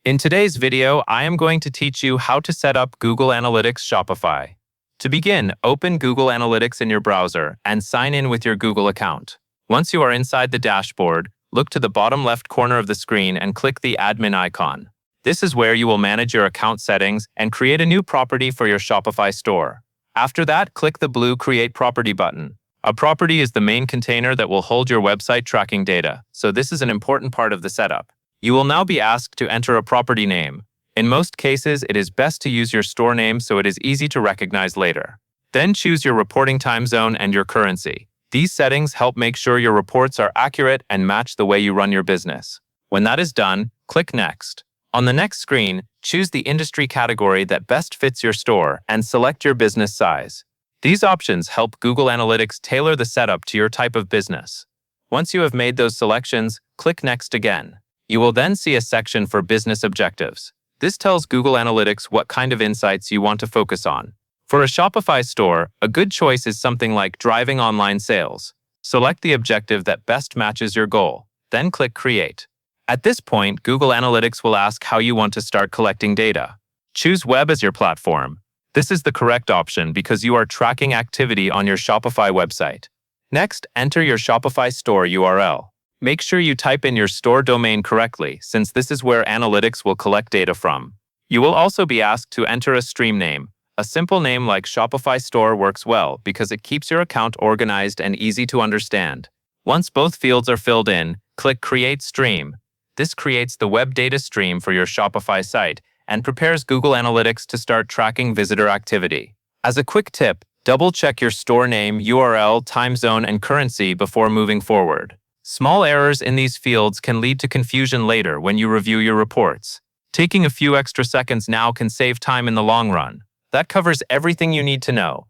In today's video, I am going to teach you how to set up Google Analytics Shopify. To begin, open Google Analytics in your browser and sign in with your Google account. Once you are inside the dashboard, look to the bottom left corner of the screen and click the admin icon. This is where you will manage your account settings and create a new property for your Shopify store. After that, click the blue Create Property button. A property is the main container that will hold your website tracking data, so this is an important part of the setup. You will now be asked to enter a property name. In most cases, it is best to use your store name so it is easy to recognize later. Then choose your reporting time zone and your currency. These settings help make sure your reports are accurate and match the way you run your business. When that is done, click Next. On the next screen, choose the industry category that best fits your store and select your business size. These options help Google Analytics tailor the setup to your type of business. Once you have made those selections, click Next again. You will then see a section for business objectives. This tells Google Analytics what kind of insights you want to focus on. For a Shopify store, a good choice is something like driving online sales. Select the objective that best matches your goal, then click Create. At this point, Google Analytics will ask how you want to start collecting data. Choose Web as your platform. This is the correct option because you are tracking activity on your Shopify website. Next, enter your Shopify store URL. Make sure you type in your store domain correctly, since this is where Analytics will collect data from. You will also be asked to enter a stream name. A simple name like Shopify Store works well because it keeps your account organized and easy to understand. Once both fields are filled in, click Create Stream. This creates the web data stream for your Shopify site and prepares Google Analytics to start tracking visitor activity. As a quick tip, double-check your store name, URL, time zone, and currency before moving forward. Small errors in these fields can lead to confusion later when you review your reports. Taking a few extra seconds now can save time in the long run. That covers everything you need to know.